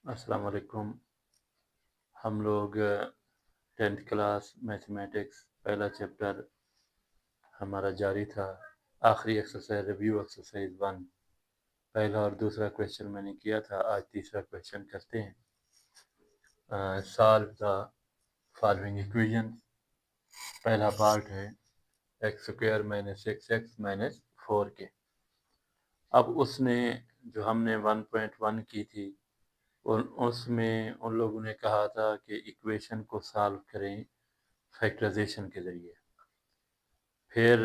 अस्सलाम वालेकुम। हम लोग 10th क्लास मैथमेटिक्स पहला चैप्टर हमारा जारी था। आखिरी एक्सरसाइज रिव्यू एक्सरसाइज 1 पहला और दूसरा क्वेश्चन मैंने किया था। आज तीसरा क्वेश्चन करते हैं। Solve the following equation. पहला पार्ट है x square minus x minus 4 के। अब उसने जो हमने 1.1 की थी और उसमें उन लोगों ने कहा था कि इक्वेशन को सॉल्व करें फैक्टराइजेशन के ज़रिए। फिर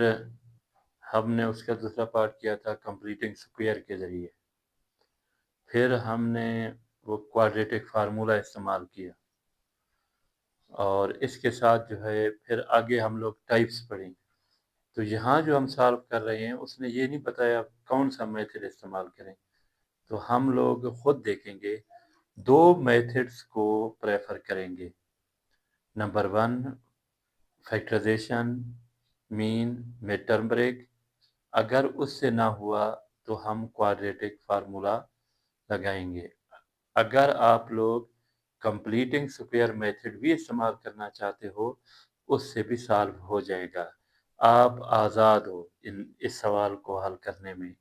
हमने उसका दूसरा पार्ट किया था कंप्लीटिंग स्क्वायर के ज़रिए। फिर हमने वो क्वाड्रेटिक फार्मूला इस्तेमाल किया और इसके साथ जो है फिर आगे हम लोग टाइप्स पढ़ेंगे। तो यहाँ जो हम सॉल्व कर रहे हैं उसने ये नहीं बताया कौन सा मेथड इस्तेमाल करें, तो हम लोग खुद देखेंगे। दो मेथड्स को प्रेफर करेंगे। Number 1 factorisation, mean, mid term break. अगर उससे ना हुआ तो हम क्वाड्रेटिक फार्मूला लगाएंगे। अगर आप लोग कंप्लीटिंग स्क्वायर मेथड भी इस्तेमाल करना चाहते हो उससे भी सॉल्व हो जाएगा। आप आज़ाद हो इस सवाल को हल करने में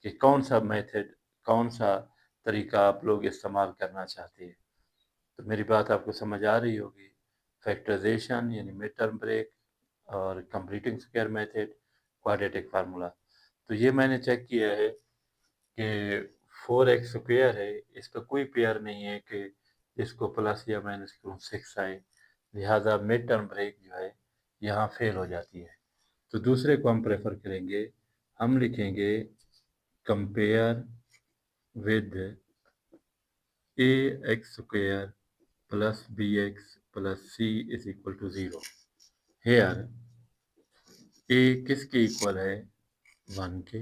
कि कौन सा मेथड, कौन सा तरीका आप लोग इस्तेमाल करना चाहते हैं। तो मेरी बात आपको समझ आ रही होगी। फैक्टराइजेशन यानी मिड टर्म ब्रेक और completing square method, quadratic formula. तो ये मैंने चेक किया है कि 4x स्क्वायर है, इसका कोई पेयर नहीं है कि इसको प्लस या माइनस करूँ 6 आए, लिहाजा मिड टर्म ब्रेक जो है यहाँ फेल हो जाती है। तो दूसरे को हम प्रेफर करेंगे। हम लिखेंगे compare with a x square plus b x plus c is equal to 0। Here a किसके इक्वल है 1 के,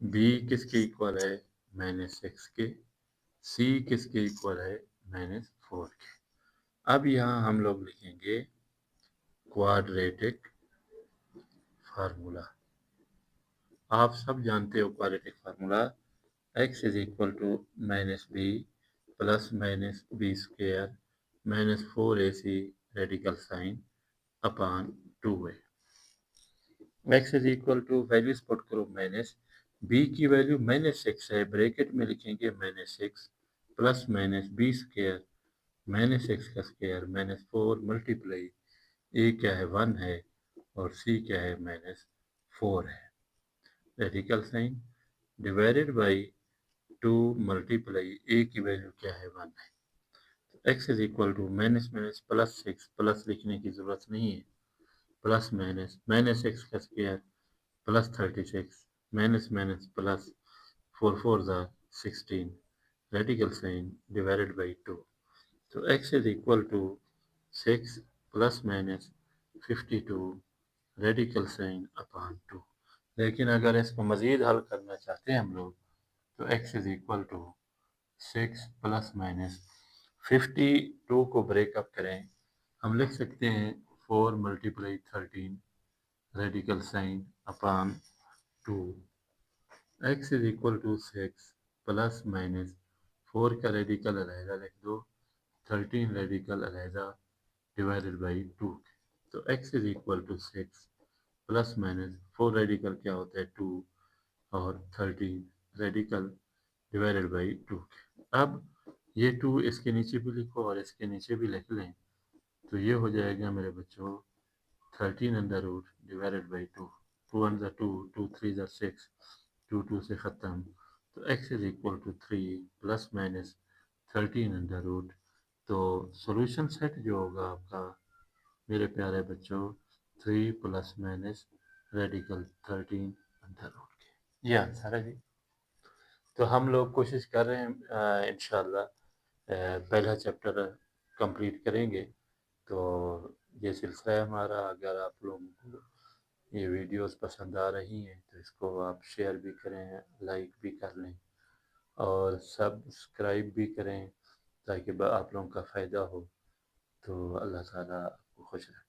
बी किसके इक्वल है -6 के, सी किसके इक्वल है -4 के। अब यहाँ हम लोग लिखेंगे क्वाड्रेटिक फार्मूला। आप सब जानते हो quadratic formula x is equal to -b plus -b square -4ac radical sign upon 2a। x is equal to values put करो माइनस b की वैल्यू -6 है, ब्रैकेट में लिखेंगे -6 प्लस -b स्क्वेयर -6 का स्क्वेयर -4 मल्टीप्लाई a क्या है 1 है और c क्या है -4 है, radical sign divided by 2 multiply a की वैल्यू क्या है 1 है। तो x is equal to minus minus plus 6, plus लिखने की ज़रूरत नहीं है, प्लस माइनस -6 का square plus 36 minus minus plus 4 4 ज़ा 16 रेडिकल साइन डिवाइडेड बाई 2। तो x is equal to 6 plus minus 52 radical sign upon 2। लेकिन अगर इसको मज़ीद हल करना चाहते हैं हम लोग तो x is equal to 6 plus minus 52 को ब्रेकअप करें, हम लिख सकते हैं 4 multiply 13 radical sign upon 2। x is equal to 6 plus minus 4 का रेडिकल अलहदा लिख दो, 13 रेडिकल अलहदा डिवाइडेड बाई 2। तो x is equal to 6 plus minus 4 radical क्या होता है 2 और 13 रेडिकल डिवाइडेड बाई 2। अब ये 2 इसके नीचे भी लिखो और इसके नीचे भी लिख लें, तो ये हो जाएगा मेरे बच्चों 13 अंडर रूट डिवाइडेड बाई 2। 2 1 2, 2 3 6, 2 2 से ख़त्म। तो x is equal to 3 plus minus 13 under root. तो सॉल्यूशन सेट जो होगा आपका मेरे प्यारे बच्चों 3 plus minus radical 13 under root के, ये आंसर है जी। तो हम लोग कोशिश कर रहे हैं इंशाल्लाह पहला चैप्टर कंप्लीट करेंगे। तो ये सिलसिला है हमारा। अगर आप लोगों को ये वीडियोस पसंद आ रही हैं तो इसको आप शेयर भी करें, लाइक भी कर लें और सब्सक्राइब भी करें ताकि आप लोगों का फ़ायदा हो। तो अल्लाह ताला आपको खुश रखे।